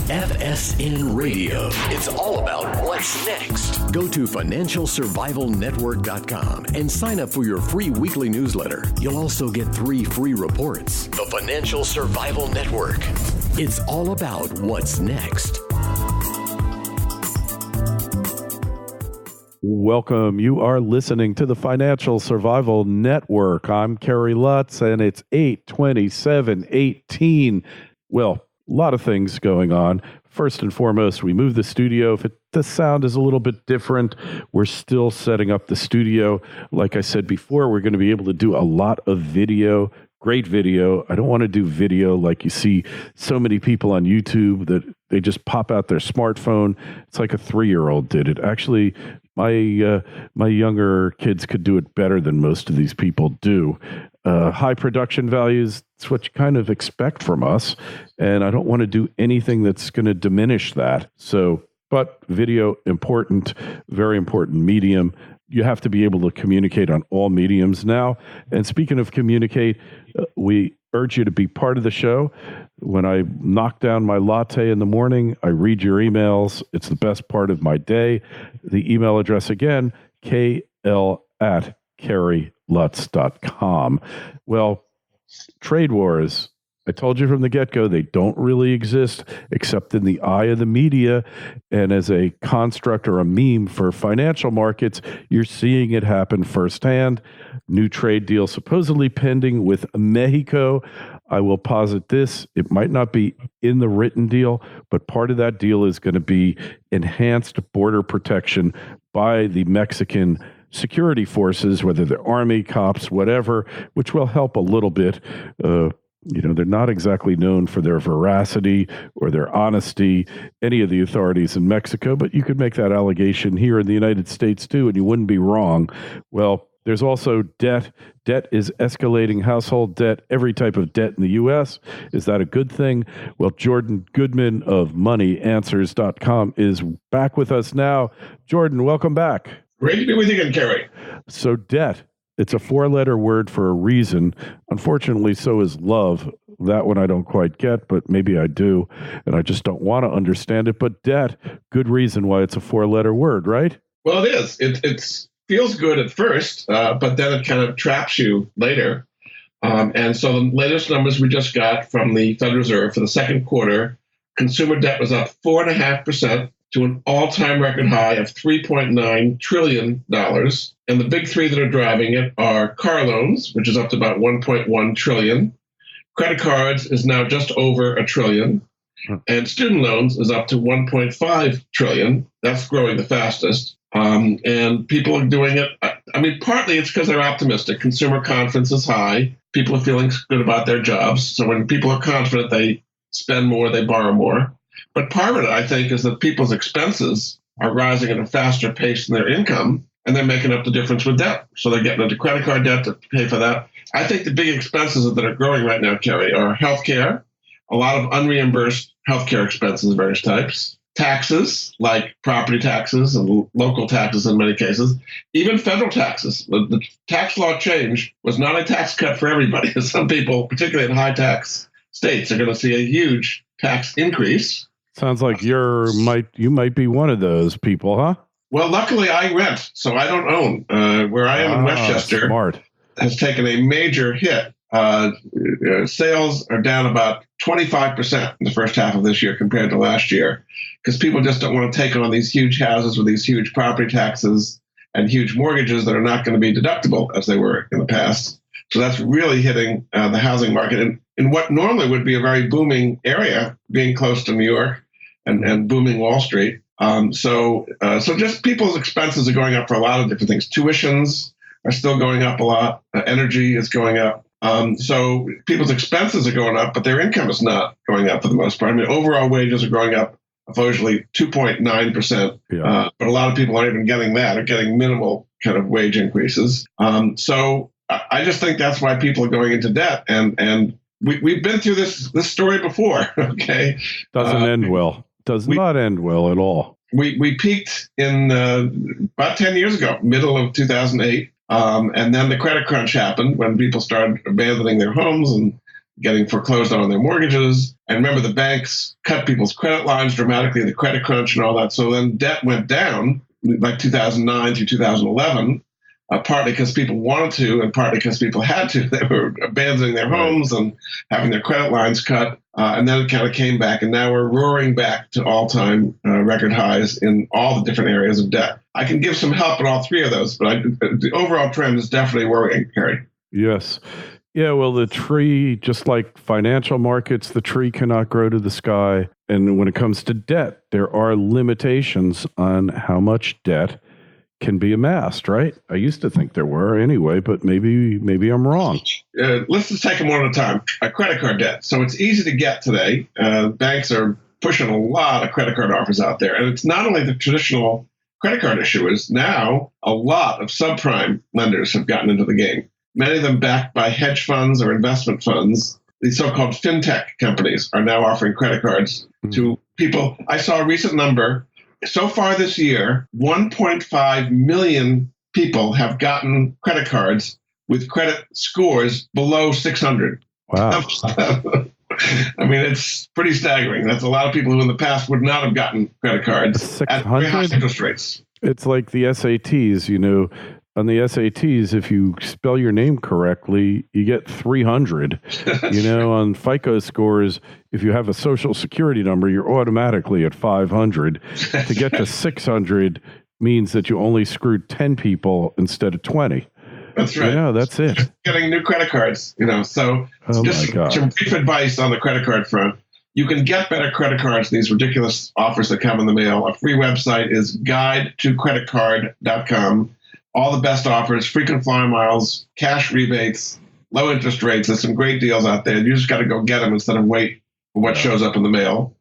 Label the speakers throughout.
Speaker 1: FSN Radio. It's all about what's next. Go to financialsurvivalnetwork.com and sign up for your free weekly newsletter. You'll also get 3 free reports. The Financial Survival Network. It's all about what's next.
Speaker 2: Welcome. You are listening to the Financial Survival Network. I'm Kerry Lutz, and it's 8/27/18. Well, a lot of things going on. First and foremost, we moved the studio. If the sound is a little bit different, we're still setting up the studio. Like I said before, we're going to be able to do a lot of video. Great video. I don't want to do video like you see so many people on YouTube that they just pop out their smartphone. It's like a 3-year-old did it. Actually, my younger kids could do it better than most of these people do. High production values, it's what you kind of expect from us. And I don't want to do anything that's going to diminish that. But video, important, very important medium. You have to be able to communicate on all mediums now. And speaking of communicate, we urge you to be part of the show. When I knock down my latte in the morning, I read your emails. It's the best part of my day. The email address again, kl@kerrylutz.com. Well, trade wars, I told you from the get-go, they don't really exist except in the eye of the media. And as a construct or a meme for financial markets, you're seeing it happen firsthand. New trade deal supposedly pending with Mexico. I will posit this. It might not be in the written deal, but part of that deal is going to be enhanced border protection by the Mexican security forces, whether they're army, cops, whatever, which will help a little bit. They're not exactly known for their veracity or their honesty, any of the authorities in Mexico, but you could make that allegation here in the United States too, and you wouldn't be wrong. Well, there's also debt. Debt is escalating, household debt, every type of debt in the U.S. Is that a good thing? Well, Jordan Goodman of MoneyAnswers.com is back with us now. Jordan, welcome back.
Speaker 3: Great to be with you again, Kerry.
Speaker 2: So debt. It's a 4-letter word for a reason. Unfortunately, so is love. That one I don't quite get, but maybe I do, and I just don't want to understand it. But debt, good reason why it's a 4-letter word, right?
Speaker 3: Well, it is. It feels good at first, but then it kind of traps you later. And so the latest numbers we just got from the Federal Reserve for the second quarter, consumer debt was up 4.5% to an all-time record high of $3.9 trillion. And the big three that are driving it are car loans, which is up to about $1.1 trillion. Credit cards is now just over $1 trillion. And student loans is up to $1.5 trillion. That's growing the fastest. And people are doing it. I mean, partly it's because they're optimistic. Consumer confidence is high. People are feeling good about their jobs. So when people are confident, they spend more, they borrow more. But part of it, I think, is that people's expenses are rising at a faster pace than their income, and they're making up the difference with debt. So they're getting into credit card debt to pay for that. I think the big expenses that are growing right now, Kerry, are healthcare, a lot of unreimbursed healthcare expenses of various types, taxes, like property taxes and local taxes in many cases, even federal taxes. The tax law change was not a tax cut for everybody. Some people, particularly in high tax states, are going to see a huge tax increase.
Speaker 2: Sounds like you might be one of those people, huh?
Speaker 3: Well, luckily I rent, so I don't own. Where I am in Westchester
Speaker 2: smart.
Speaker 3: Has taken a major hit. Sales are down about 25% in the first half of this year compared to last year, because people just don't want to take on these huge houses with these huge property taxes and huge mortgages that are not going to be deductible as they were in the past. So that's really hitting the housing market in what normally would be a very booming area, being close to New York and booming Wall Street. So just people's expenses are going up for a lot of different things. Tuitions are still going up a lot. Energy is going up. So people's expenses are going up, but their income is not going up for the most part. I mean, overall wages are going up supposedly 2.9%. Yeah. But a lot of people aren't even getting that, or getting minimal kind of wage increases. So I just think that's why people are going into debt. And we've been through this story before, okay?
Speaker 2: Doesn't end well. Does not end well at all.
Speaker 3: We peaked in about 10 years ago, middle of 2008. And then the credit crunch happened when people started abandoning their homes and getting foreclosed on their mortgages. And remember, the banks cut people's credit lines dramatically, the credit crunch and all that. So then debt went down like 2009 through 2011, partly because people wanted to and partly because people had to. They were abandoning their homes and having their credit lines cut. And then it kind of came back, and now we're roaring back to all-time record highs in all the different areas of debt. I can give some help in all three of those, but the overall trend is definitely worrying, Harry.
Speaker 2: Yes. Yeah, well, the tree, just like financial markets, the tree cannot grow to the sky. And when it comes to debt, there are limitations on how much debt can be amassed, right? I used to think there were anyway, but maybe I'm wrong.
Speaker 3: Let's just take them one at a time. Credit card debt. So it's easy to get today. Banks are pushing a lot of credit card offers out there. And it's not only the traditional credit card issuers. Now, a lot of subprime lenders have gotten into the game. Many of them backed by hedge funds or investment funds. These so-called fintech companies are now offering credit cards to people. I saw a recent number. So far this year, 1.5 million people have gotten credit cards with credit scores below 600.
Speaker 2: Wow.
Speaker 3: I mean, it's pretty staggering. That's a lot of people who in the past would not have gotten credit cards at very high interest rates.
Speaker 2: It's like the SATs, you know. On the SATs, if you spell your name correctly, you get 300. You know, on FICO scores, if you have a social security number, you're automatically at 500. To get to 600 means that you only screwed 10 people instead of 20.
Speaker 3: That's right.
Speaker 2: Yeah, that's it.
Speaker 3: Getting new credit cards, you know. So just some brief advice on the credit card front. You can get better credit cards than these ridiculous offers that come in the mail. A free website is guidetocreditcard.com. All the best offers, frequent flyer miles, cash rebates, low interest rates. There's some great deals out there. You just got to go get them instead of wait for what shows up in the mail.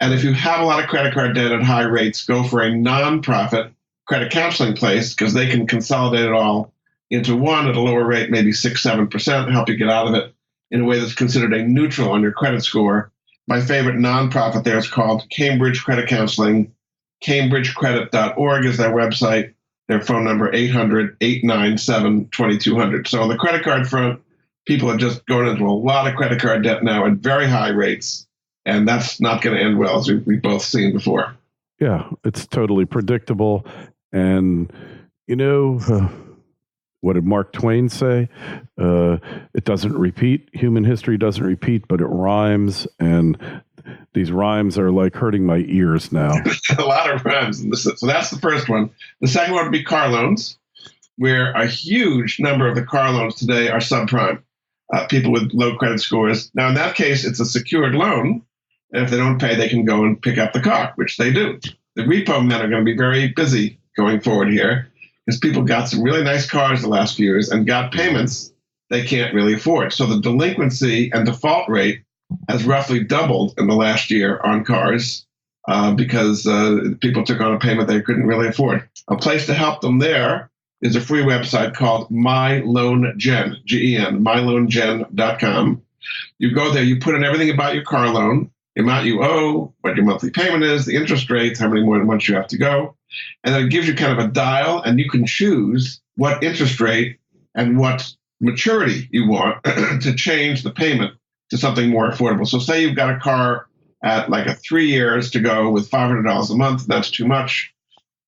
Speaker 3: And if you have a lot of credit card debt at high rates, go for a nonprofit credit counseling place because they can consolidate it all into one at a lower rate, maybe 6-7%, help you get out of it in a way that's considered a neutral on your credit score. My favorite nonprofit there is called Cambridge Credit Counseling. CambridgeCredit.org is their website. Their phone number, 800-897-2200. So on the credit card front, people are just going into a lot of credit card debt now at very high rates. And that's not going to end well, as we've both seen before.
Speaker 2: Yeah, it's totally predictable. And, you know, what did Mark Twain say? It doesn't repeat. Human history doesn't repeat, but it rhymes. And these rhymes are like hurting my ears now.
Speaker 3: A lot of rhymes. So that's the first one. The second one would be car loans, where a huge number of the car loans today are subprime, people with low credit scores. Now, in that case, it's a secured loan. And if they don't pay, they can go and pick up the car, which they do. The repo men are going to be very busy going forward here because people got some really nice cars the last few years and got payments they can't really afford. So the delinquency and default rate has roughly doubled in the last year on cars because people took on a payment they couldn't really afford. A place to help them there is a free website called MyLoanGen, Gen, myloangen.com. You go there, you put in everything about your car loan, the amount you owe, what your monthly payment is, the interest rates, how many more months you have to go. And then it gives you kind of a dial, and you can choose what interest rate and what maturity you want to change the payment to something more affordable. So say you've got a car at like 3 years to go with $500 a month, that's too much.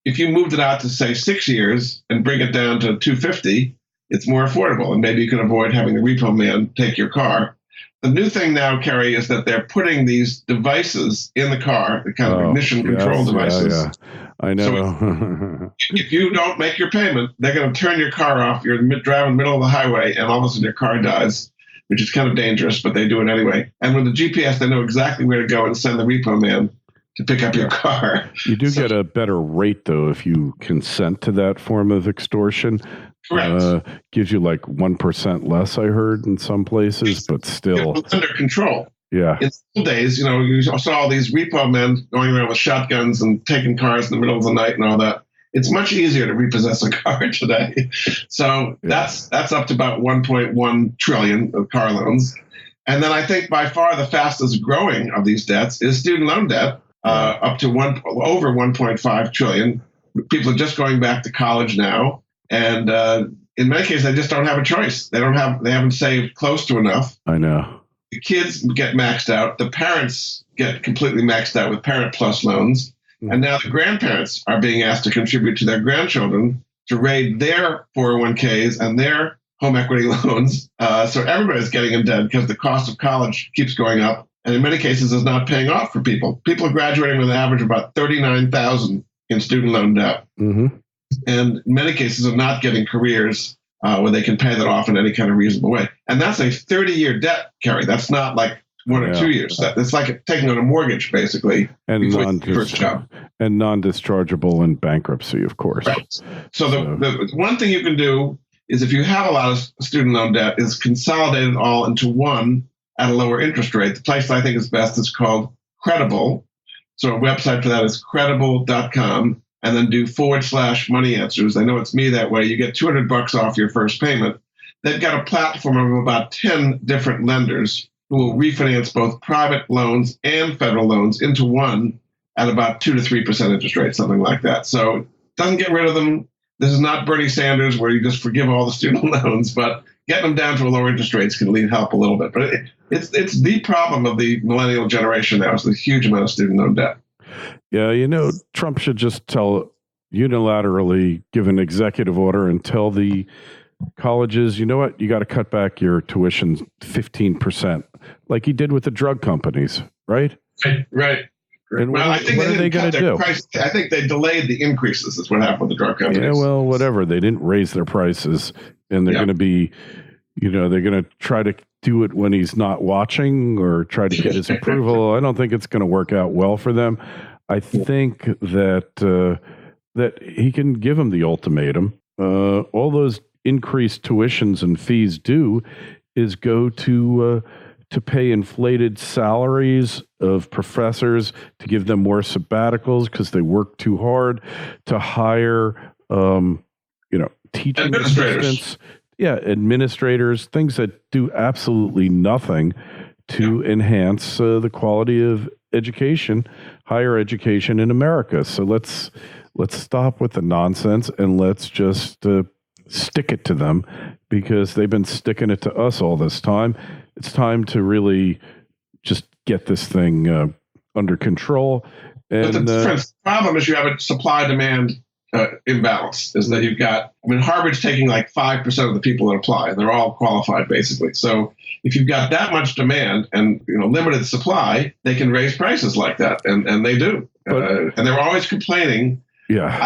Speaker 3: If you moved it out to say 6 years and bring it down to $250, it's more affordable. And maybe you can avoid having the repo man take your car. The new thing now, Kerry, is that they're putting these devices in the car, the kind of ignition control devices.
Speaker 2: Yeah. I know.
Speaker 3: So if you don't make your payment, they're going to turn your car off. You're driving in the middle of the highway, and all of a sudden your car dies, which is kind of dangerous, but they do it anyway. And with the GPS, they know exactly where to go and send the repo man to pick up your car.
Speaker 2: You do get a better rate, though, if you consent to that form of extortion.
Speaker 3: Correct.
Speaker 2: Gives you like 1% less, I heard, in some places, but still.
Speaker 3: It's under control.
Speaker 2: Yeah.
Speaker 3: In old days, you know, you saw all these repo men going around with shotguns and taking cars in the middle of the night and all that. It's much easier to repossess a car today. So that's up to about 1.1 trillion of car loans. And then I think by far the fastest growing of these debts is student loan debt, up to over 1.5 trillion. People are just going back to college now. And in many cases, they just don't have a choice. They haven't saved close to enough.
Speaker 2: I know.
Speaker 3: the kids get maxed out. The parents get completely maxed out with Parent Plus loans. And now the grandparents are being asked to contribute to their grandchildren to raid their 401ks and their home equity loans. So everybody's getting in debt because the cost of college keeps going up. And in many cases is not paying off for people. People are graduating with an average of about $39,000 in student loan debt. And in many cases are not getting careers where they can pay that off in any kind of reasonable way. And that's a 30-year debt, Kerry. That's not like 1 or 2 years. It's like taking on a mortgage, basically,
Speaker 2: and
Speaker 3: first job.
Speaker 2: And non-dischargeable in bankruptcy, of course.
Speaker 3: Right. So the one thing you can do is, if you have a lot of student loan debt, is consolidate it all into one at a lower interest rate. The place I think is best is called Credible. So a website for that is credible.com, and then do /money answers. I know it's me that way. You get $200 off your first payment. They've got a platform of about 10 different lenders who will refinance both private loans and federal loans into one at about 2 to 3% interest rate, something like that. So it doesn't get rid of them. This is not Bernie Sanders where you just forgive all the student loans, but getting them down to a lower interest rates can help a little bit. But it's the problem of the millennial generation now, is the huge amount of student loan debt.
Speaker 2: Yeah, Trump should just unilaterally give an executive order and tell the colleges, you know what, you got to cut back your tuition 15%, like he did with the drug companies, right?
Speaker 3: Right.
Speaker 2: And what are they going to do?
Speaker 3: I think they delayed the increases, is what happened with the drug companies.
Speaker 2: Yeah, well, whatever. They didn't raise their prices, and they're going to be, they're going to try to do it when he's not watching or try to get his approval. I don't think it's going to work out well for them. I think that that he can give them the ultimatum. All those increased tuitions and fees do is go to pay inflated salaries of professors, to give them more sabbaticals because they work too hard, to hire, teaching assistants. Yeah, administrators, things that do absolutely nothing to enhance the quality of education, higher education in America. So let's stop with the nonsense and let's just stick it to them, because they've been sticking it to us all this time. It's time to really just get this thing under control. And
Speaker 3: but the problem is you have a supply-demand imbalance, is that you've got, Harvard's taking like 5% of the people that apply, and they're all qualified basically. So if you've got that much demand and limited supply, they can raise prices like that, and they do. And they're always complaining.
Speaker 2: Yeah.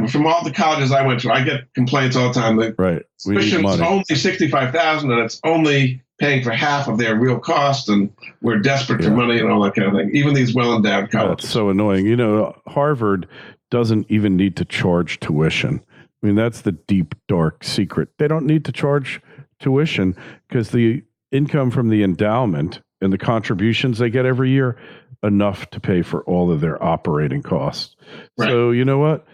Speaker 3: From all the colleges I went to, I get complaints all the time that tuition's only $65,000 and it's only paying for half of their real cost, and we're desperate for money and all that kind of thing. Even these well-endowed colleges.
Speaker 2: That's so annoying. Harvard doesn't even need to charge tuition. That's the deep, dark secret. They don't need to charge tuition because the income from the endowment and the contributions they get every year, enough to pay for all of their operating costs. Right. So you know what?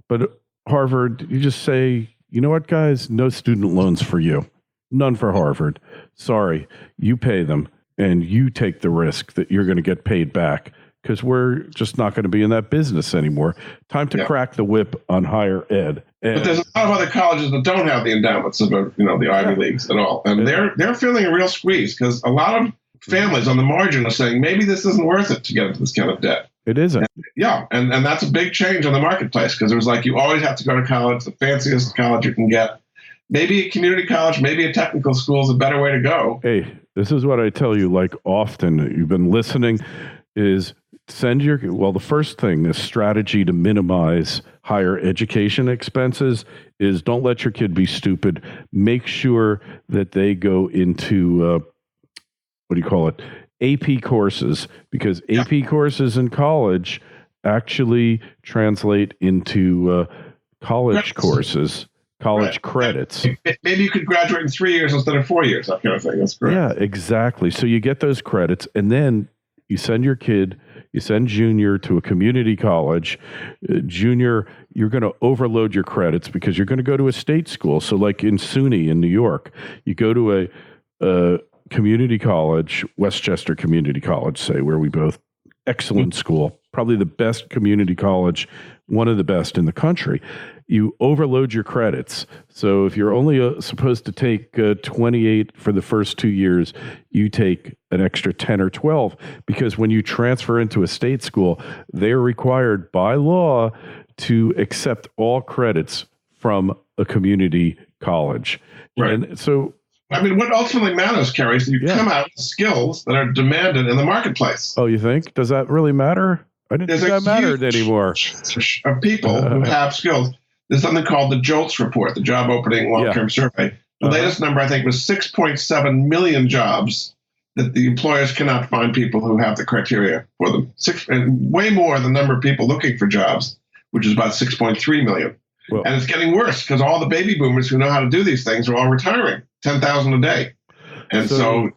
Speaker 2: But Harvard, you just say, you know what, guys, no student loans for you. None for Harvard. Sorry, you pay them and you take the risk that you're going to get paid back, because we're just not going to be in that business anymore. Time to crack the whip on higher ed.
Speaker 3: But there's a lot of other colleges that don't have the endowments of the Ivy Leagues at all. And they're feeling a real squeeze, because a lot of families on the margin are saying, maybe this isn't worth it to get into this kind of debt.
Speaker 2: It isn't.
Speaker 3: And that's a big change on the marketplace, because it was like you always have to go to college, the fanciest college you can get. Maybe a community college, maybe a technical school is a better way to go.
Speaker 2: Hey, this is what I tell you, like often, you've been listening, is the first thing, the strategy to minimize higher education expenses is don't let your kid be stupid. Make sure that they go into, AP courses, because AP courses in college actually translate into college courses. College credits.
Speaker 3: Maybe you could graduate in 3 years instead of 4 years, that kind of thing. That's correct.
Speaker 2: Yeah, exactly. So you get those credits, and then you send junior to a community college. Junior, you're going to overload your credits because you're going to go to a state school. So like in SUNY in New York, you go to a community college, Westchester Community College, say, where we both, excellent school, probably the best community college, one of the best in the country. You overload your credits. So if you're only supposed to take 28 for the first 2 years, you take an extra 10 or 12, because when you transfer into a state school, they're required by law to accept all credits from a community college.
Speaker 3: Right.
Speaker 2: And so,
Speaker 3: I mean, what ultimately matters, Kerry, is you come out with skills that are demanded in the marketplace.
Speaker 2: Oh, you think? Does that really matter? I didn't think that mattered anymore.
Speaker 3: Of people who have skills. There's something called the JOLTS report, the Job Opening Long-Term Survey. The latest number, I think, was 6.7 million jobs that the employers cannot find people who have the criteria for them. And way more than the number of people looking for jobs, which is about 6.3 million. Well, and it's getting worse because all the baby boomers who know how to do these things are all retiring, 10,000 a day. And so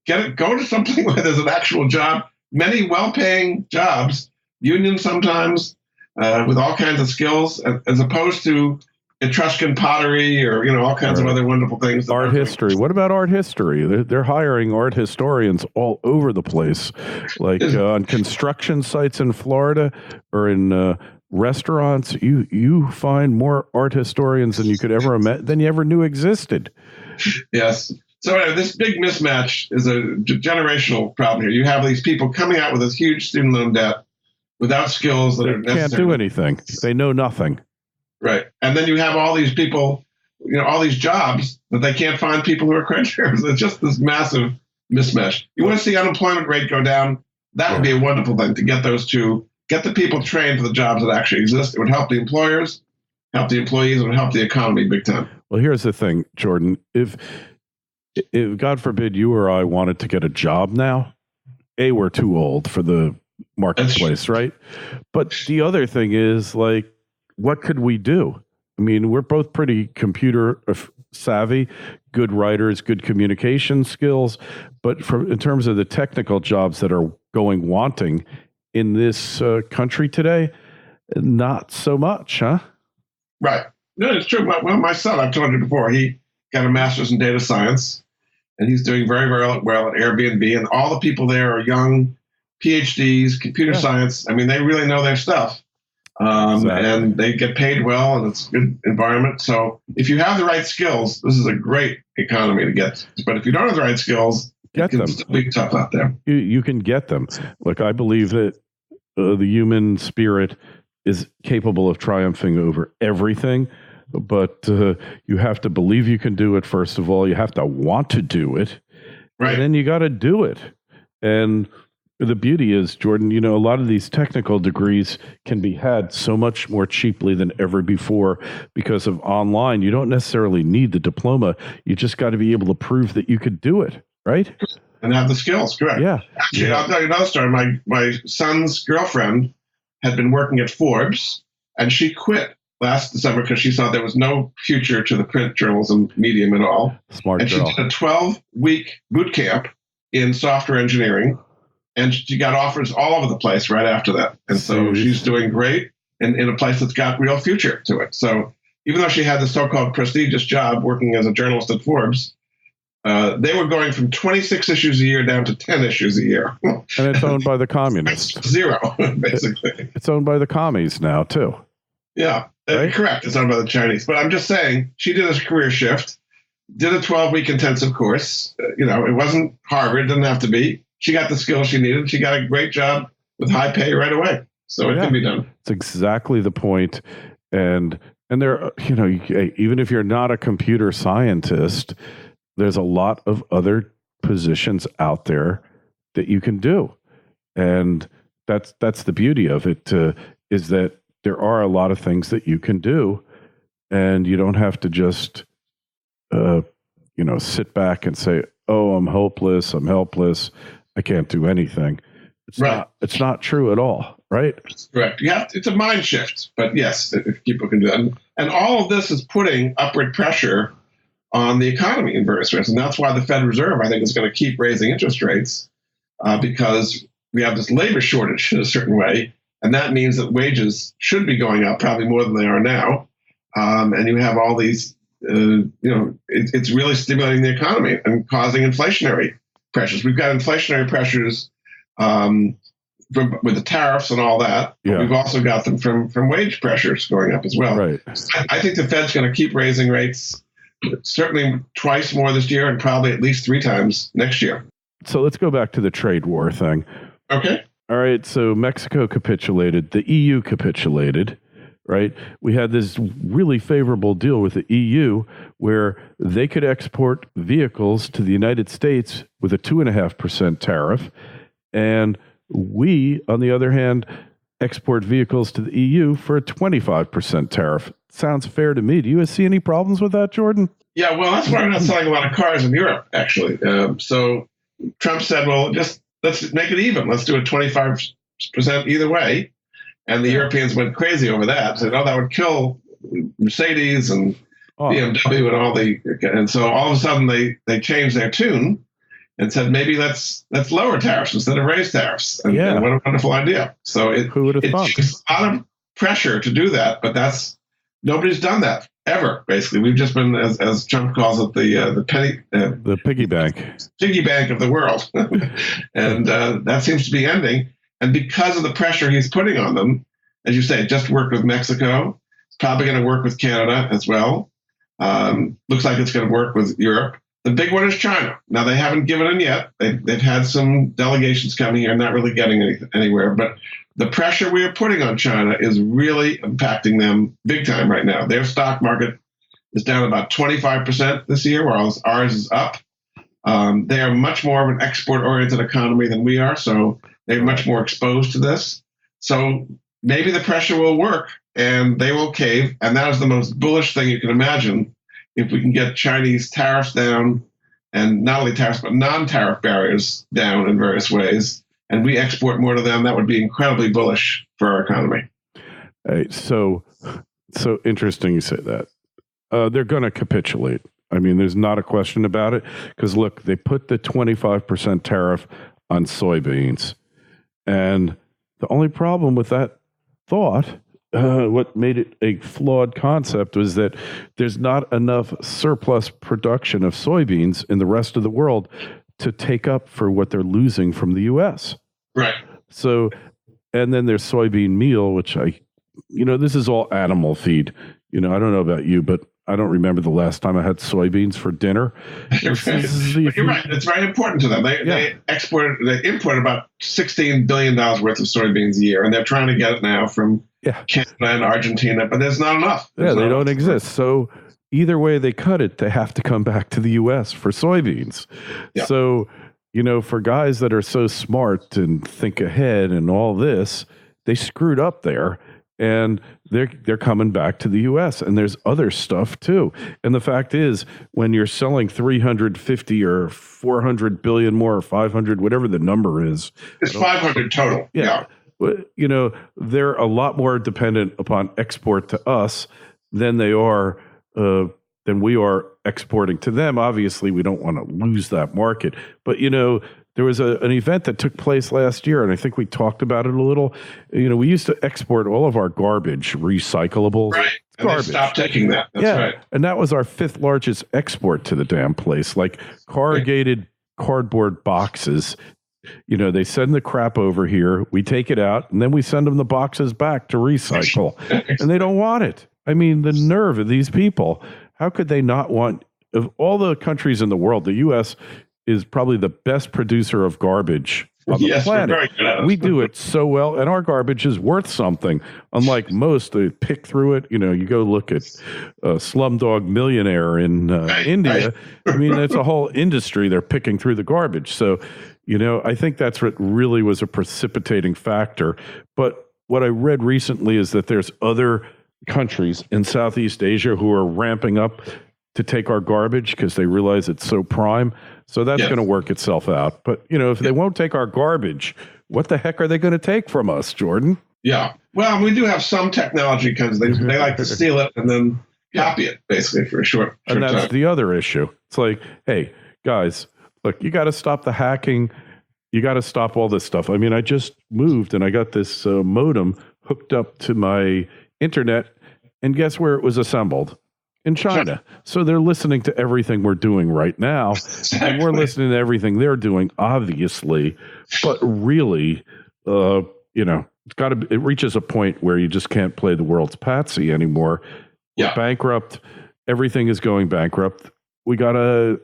Speaker 3: go to something where there's an actual job, many well-paying jobs, union sometimes, with all kinds of skills, as opposed to Etruscan pottery or all kinds of other wonderful things.
Speaker 2: Art history. What about art history? They're hiring art historians all over the place, like on construction sites in Florida or in restaurants. You find more art historians than you could ever than you ever knew existed.
Speaker 3: Yes. So anyway, this big mismatch is a generational problem here. You have these people coming out with this huge student loan debt without skills that are necessary.
Speaker 2: Can't do anything. They know nothing.
Speaker 3: Right. And then you have all these people, all these jobs that they can't find people who are creditors. It's just this massive mismatch. You want to see unemployment rate go down? That would be a wonderful thing, to get the people trained for the jobs that actually exist. It would help the employers, help the employees, and help the economy big time.
Speaker 2: Well, here's the thing, Jordan. If God forbid you or I wanted to get a job now, we're too old for the marketplace, right? But the other thing is, like, what could we do? I mean, we're both pretty computer savvy, good writers, good communication skills, but in terms of the technical jobs that are going wanting in this country today, not so much, huh?
Speaker 3: Right. No, it's true. Well, my son, I've told you before, he got a master's in data science, and he's doing very, very well at Airbnb, and all the people there are young PhDs, computer science. I mean, they really know their stuff. And they get paid well, and it's a good environment. So if you have the right skills, this is a great economy to get. But if you don't have the right skills, it can still be tough out there.
Speaker 2: You can get them. Look, I believe that the human spirit is capable of triumphing over everything, but you have to believe you can do it, first of all. You have to want to do it. Right. And then you got to do it. And the beauty is, Jordan, a lot of these technical degrees can be had so much more cheaply than ever before because of online. You don't necessarily need the diploma. You just got to be able to prove that you could do it, right?
Speaker 3: And have the skills, correct.
Speaker 2: Yeah.
Speaker 3: Actually, I'll tell you another story. My son's girlfriend had been working at Forbes, and she quit last December because she saw there was no future to the print journalism medium at all.
Speaker 2: Smart
Speaker 3: girl. And she did a 12-week boot camp in software engineering, and she got offers all over the place right after that. And so she's doing great in a place that's got real future to it. So even though she had the so-called prestigious job working as a journalist at Forbes, they were going from 26 issues a year down to 10 issues a year.
Speaker 2: And it's owned by the communists.
Speaker 3: Zero, basically.
Speaker 2: It's owned by the commies now, too.
Speaker 3: Yeah, right? Correct. It's owned by the Chinese. But I'm just saying, she did a career shift, did a 12-week intensive course. It wasn't Harvard, didn't have to be. She got the skills she needed. She got a great job with high pay right away. So it can be done.
Speaker 2: It's exactly the point. And there, even if you're not a computer scientist, there's a lot of other positions out there that you can do. And that's the beauty of it, is that there are a lot of things that you can do, and you don't have to just, sit back and say, oh, I'm hopeless, I'm helpless, I can't do anything. It's not true at all, right?
Speaker 3: That's correct. It's a mind shift, but yes, if people can do that. And all of this is putting upward pressure on the economy in various ways. And that's why the Fed Reserve, I think, is going to keep raising interest rates, because we have this labor shortage in a certain way. And that means that wages should be going up probably more than they are now. And you have all these, it's really stimulating the economy and causing inflationary pressures. We've got inflationary pressures with the tariffs and all that. But we've also got them from wage pressures going up as well.
Speaker 2: Right.
Speaker 3: I think the Fed's going to keep raising rates, certainly twice more this year and probably at least 3 times next year.
Speaker 2: So let's go back to the trade war thing.
Speaker 3: Okay.
Speaker 2: All right. So Mexico capitulated. The EU capitulated. Right. We had this really favorable deal with the EU where they could export vehicles to the United States with a 2.5% tariff. And we, on the other hand, export vehicles to the EU for a 25% tariff. Sounds fair to me. Do you see any problems with that, Jordan?
Speaker 3: Yeah, well, that's why we're not selling a lot of cars in Europe, actually. So Trump said, well, just let's make it even. Let's do it 25% either way. And the Europeans went crazy over that. Said, oh, that would kill Mercedes and BMW and all the. And so all of a sudden they changed their tune and said, maybe let's lower tariffs instead of raise tariffs. And what a wonderful idea. So it takes a lot of pressure to do that, but nobody's done that ever. Basically, we've just been, as Trump calls it, the piggy bank of the world, and that seems to be ending. And because of the pressure he's putting on them, as you say, it just worked with Mexico. It's probably going to work with Canada as well. Looks like it's going to work with Europe. The big one is China. Now, they haven't given in yet. They've had some delegations coming here, not really getting anywhere. But the pressure we are putting on China is really impacting them big time right now. Their stock market is down about 25% this year, whereas ours is up. They are much more of an export-oriented economy than we are, so they're much more exposed to this. So maybe the pressure will work and they will cave. And that is the most bullish thing you can imagine. If we can get Chinese tariffs down, and not only tariffs, but non-tariff barriers down in various ways, and we export more to them, that would be incredibly bullish for our economy.
Speaker 2: Hey, so interesting you say that. They're going to capitulate. I mean, there's not a question about it. Because look, they put the 25% tariff on soybeans. And the only problem with that thought, what made it a flawed concept, was that there's not enough surplus production of soybeans in the rest of the world to take up for what they're losing from the U.S.
Speaker 3: Right.
Speaker 2: So, and then there's soybean meal, which this is all animal feed. I don't know about you, but I don't remember the last time I had soybeans for dinner.
Speaker 3: You're right. It's very important to them. They import about $16 billion worth of soybeans a year, and they're trying to get it now from Canada and Argentina, but there's not enough. They
Speaker 2: don't exist. So either way they cut it, they have to come back to the U.S. for soybeans. Yeah. So, for guys that are so smart and think ahead and all this, they screwed up there. And they're coming back to the U.S. And there's other stuff too. And the fact is, when you're selling 350 or 400 billion more, or 500, whatever the number is,
Speaker 3: it's 500 total. Yeah.
Speaker 2: They're a lot more dependent upon export to us than we are exporting to them. Obviously, we don't want to lose that market. But there was an event that took place last year, and I think we talked about it a little. We used to export all of our garbage, recyclables.
Speaker 3: Right. And they stopped taking that. That's right.
Speaker 2: And that was our 5th largest export to the damn place. Like corrugated cardboard boxes. They send the crap over here, we take it out, and then we send them the boxes back to recycle. And they don't want it. I mean, the nerve of these people. How could they not want, of all the countries in the world, the U.S. is probably the best producer of garbage on the planet.
Speaker 3: We're very good at it.
Speaker 2: We do it so well, and our garbage is worth something. Unlike most, they pick through it. You go look at Slumdog Millionaire in India.
Speaker 3: Right.
Speaker 2: I mean, it's a whole industry. They're picking through the garbage. So, I think that's what really was a precipitating factor. But what I read recently is that there's other countries in Southeast Asia who are ramping up to take our garbage because they realize it's so prime. So that's going to work itself out. But, if they won't take our garbage, what the heck are they going to take from us, Jordan?
Speaker 3: Yeah. Well, we do have some technology because they like to steal it and then copy it, basically, for a short time.
Speaker 2: And that's the other issue. It's like, hey, guys, look, you got to stop the hacking. You got to stop all this stuff. I mean, I just moved and I got this modem hooked up to my internet. And guess where it was assembled? In China. So they're listening to everything we're doing right now. Exactly. And we're listening to everything they're doing, obviously. But really, it reaches a point where you just can't play the world's patsy anymore.
Speaker 3: Yeah.
Speaker 2: We're bankrupt. Everything is going bankrupt. We gotta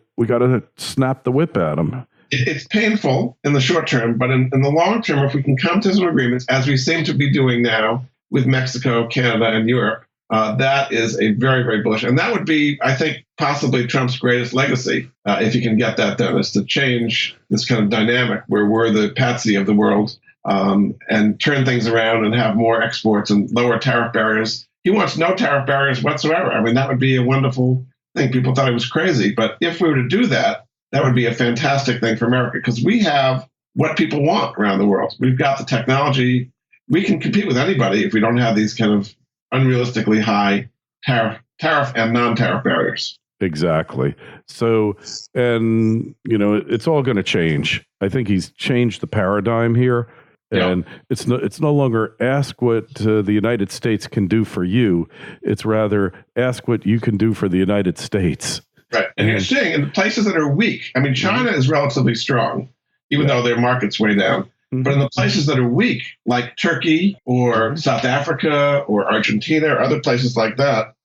Speaker 2: snap the whip at them.
Speaker 3: It's painful in the short term, but in the long term, if we can come to some agreements, as we seem to be doing now with Mexico, Canada, and Europe, that is a very, very bullish. And that would be, I think, possibly Trump's greatest legacy, if he can get that done, is to change this kind of dynamic where we're the patsy of the world, and turn things around and have more exports and lower tariff barriers. He wants no tariff barriers whatsoever. I mean, that would be a wonderful thing. People thought he was crazy. But if we were to do that, that would be a fantastic thing for America, because we have what people want around the world. We've got the technology. We can compete with anybody if we don't have these kind of unrealistically high tariff and non-tariff barriers.
Speaker 2: Exactly. So, and, it's all going to change. I think he's changed the paradigm here. And it's no longer ask what the United States can do for you. It's rather ask what you can do for the United States.
Speaker 3: Right. And you're seeing in the places that are weak, I mean, China is relatively strong, even though their market's way down. Mm-hmm. But in the places that are weak, like Turkey or South Africa or Argentina or other places like that,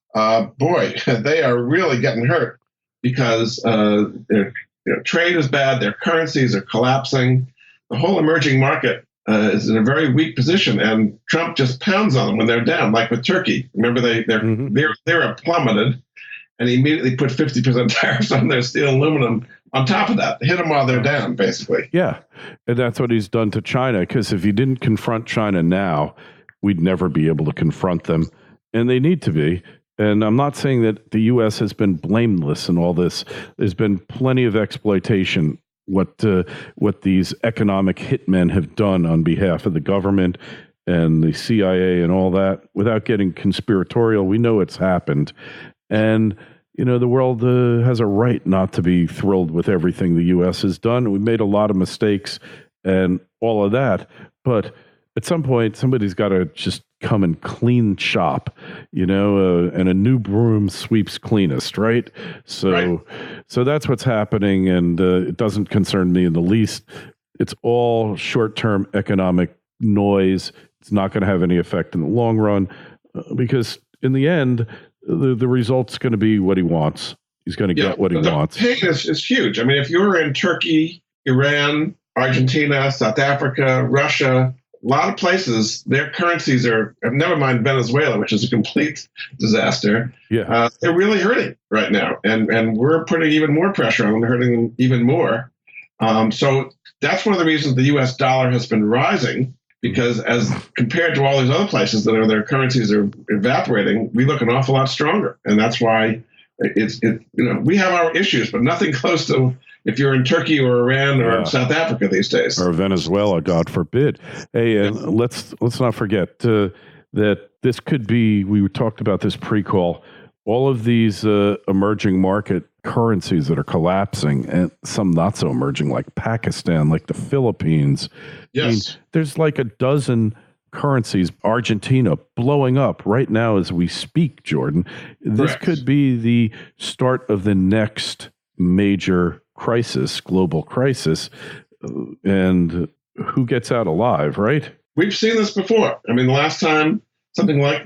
Speaker 3: boy, they are really getting hurt because their trade is bad, their currencies are collapsing. The whole emerging market is in a very weak position, and Trump just pounds on them when they're down, like with Turkey. Remember, they're plummeted, and he immediately put 50% tariffs on their steel and aluminum on top of that, hit them while they're down, basically.
Speaker 2: Yeah, and that's what he's done to China, because if he didn't confront China now, we'd never be able to confront them, and they need to be. And I'm not saying that the U.S. has been blameless in all this. There's been plenty of exploitation, what these economic hitmen have done on behalf of the government and the CIA and all that. Without getting conspiratorial, we know it's happened. And, the world has a right not to be thrilled with everything the U.S. has done. We made a lot of mistakes and all of that. But at some point, somebody's got to just come and clean shop, and a new broom sweeps cleanest, right? So that's what's happening, and it doesn't concern me in the least. It's all short-term economic noise. It's not going to have any effect in the long run, because in the end, the result's going to be what he wants. He's going to get what he wants.
Speaker 3: The pain is huge. I mean, if you're in Turkey, Iran, Argentina, South Africa, Russia, a lot of places, their currencies are, never mind Venezuela, which is a complete disaster.
Speaker 2: Yeah.
Speaker 3: They're really hurting right now. And we're putting even more pressure on them, hurting them even more. So that's one of the reasons the U.S. dollar has been rising, because as compared to all these other places that their currencies are evaporating, we look an awful lot stronger. And that's why we have our issues, but nothing close to if you're in Turkey or Iran or South Africa these days.
Speaker 2: Or Venezuela, God forbid. Hey, and let's not forget that this could be, we talked about this pre-call, all of these emerging market currencies that are collapsing, and some not so emerging, like Pakistan, like the Philippines.
Speaker 3: Yes.
Speaker 2: I mean, there's like a dozen currencies, Argentina blowing up right now as we speak, Jordan. This
Speaker 3: Correct.
Speaker 2: Could be the start of the next major crisis, global crisis, and who gets out alive, right?
Speaker 3: We've seen this before. I mean, the last time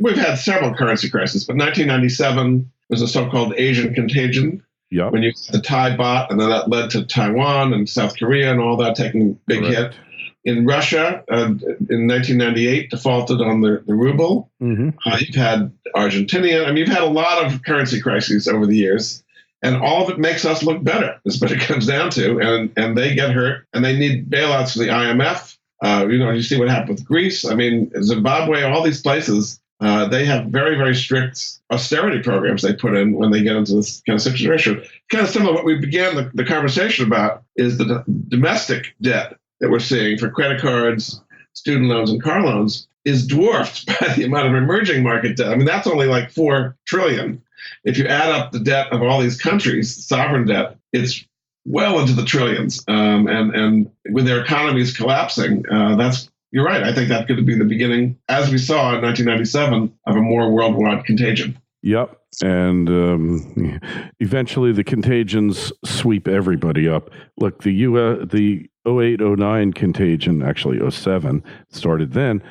Speaker 3: we've had several currency crises, but 1997 was a so-called Asian contagion.
Speaker 2: Yep.
Speaker 3: When you had the Thai baht, and then that led to Taiwan and South Korea and all that taking a big hit. In Russia, in 1998, defaulted on the ruble. Mm-hmm. You've had Argentina. I mean, you've had a lot of currency crises over the years, and all of it makes us look better. That's what it comes down to. And they get hurt, and they need bailouts from the IMF. You see what happened with Greece. I mean, Zimbabwe, all these places, they have very, very strict austerity programs they put in when they get into this kind of situation. Kind of similar to what we began the conversation about is the domestic debt that we're seeing for credit cards, student loans, and car loans is dwarfed by the amount of emerging market debt. I mean, that's only like $4 trillion. If you add up the debt of all these countries, sovereign debt, it's well into the trillions. And with their economies collapsing, you're right. I think that could be the beginning, as we saw in 1997, of a more worldwide contagion.
Speaker 2: Yep. And eventually the contagions sweep everybody up. Look, the 08-09 contagion, actually 07, started then,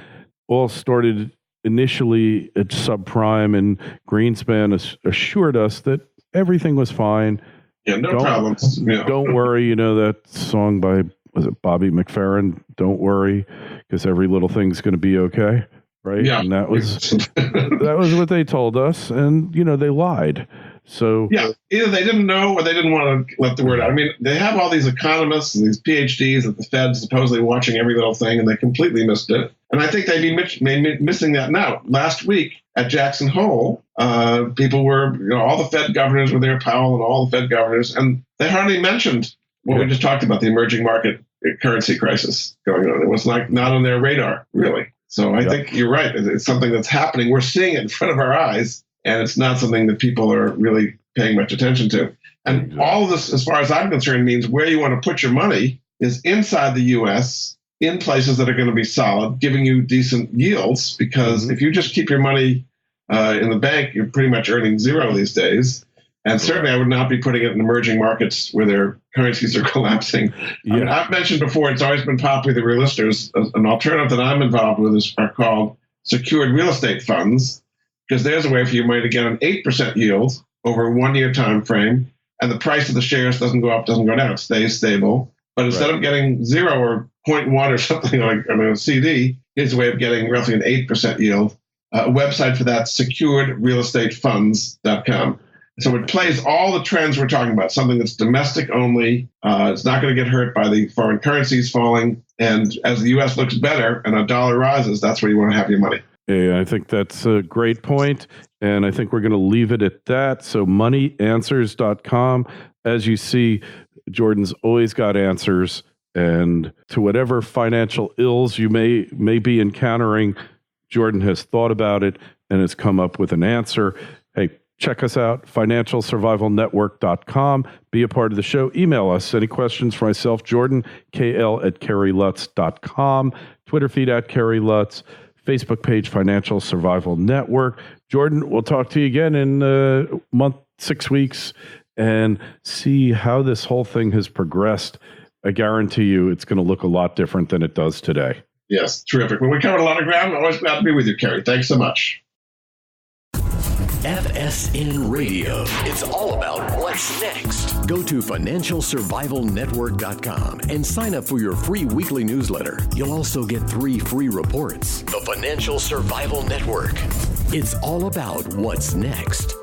Speaker 2: all started initially at subprime, and Greenspan assured us that everything was fine.
Speaker 3: Yeah, no problems. Yeah.
Speaker 2: Don't worry. That song by, was it Bobby McFerrin? Don't worry, because every little thing's going to be okay. Right.
Speaker 3: Yeah.
Speaker 2: And that was what they told us. And, they lied. So
Speaker 3: yeah, either they didn't know or they didn't want to let the word out. I mean, they have all these economists and these PhDs at the Fed supposedly watching every little thing, and they completely missed it. And I think they'd be missing that now. Last week at Jackson Hole, people were, all the Fed governors were there, Powell and all the Fed governors, and they hardly mentioned what we just talked about, the emerging market currency crisis going on. It was not on their radar, really. So I think you're right. It's something that's happening. We're seeing it in front of our eyes, and it's not something that people are really paying much attention to. And all of this, as far as I'm concerned, means where you want to put your money is inside the U.S., in places that are going to be solid, giving you decent yields, because if you just keep your money in the bank, you're pretty much earning zero these days. And certainly I would not be putting it in emerging markets where their currencies are collapsing. Yeah. I mean, I've mentioned before, it's always been popular with the real listeners. An alternative that I'm involved with are called secured real estate funds, because there's a way for your money to get an 8% yield over a 1-year time frame, and the price of the shares doesn't go up, doesn't go down, it stays stable. But instead of getting 0 or 0.1 or something like on a CD, here's a way of getting roughly an 8% yield. A website for that, securedrealestatefunds.com. So it plays all the trends we're talking about, something that's domestic only. It's not going to get hurt by the foreign currencies falling. And as the U.S. looks better and our dollar rises, that's where you want to have your money.
Speaker 2: Yeah, I think that's a great point. And I think we're going to leave it at that. So moneyanswers.com. As you see, Jordan's always got answers. And to whatever financial ills you may be encountering, Jordan has thought about it and has come up with an answer. Hey, check us out, financialsurvivalnetwork.com. Be a part of the show. Email us any questions for myself, Jordan, KL@KerryLutz.com, Twitter feed @Kerry Lutz, Facebook page, Financial Survival Network. Jordan, we'll talk to you again in a month, 6 weeks, and see how this whole thing has progressed. I guarantee you it's going to look a lot different than it does today.
Speaker 3: Yes, terrific. Well, we covered a lot of ground. I'm always glad to be with you, Kerry. Thanks so much.
Speaker 1: FSN Radio. It's all about what's next. Go to financialsurvivalnetwork.com and sign up for your free weekly newsletter. You'll also get 3 free reports. The Financial Survival Network. It's all about what's next.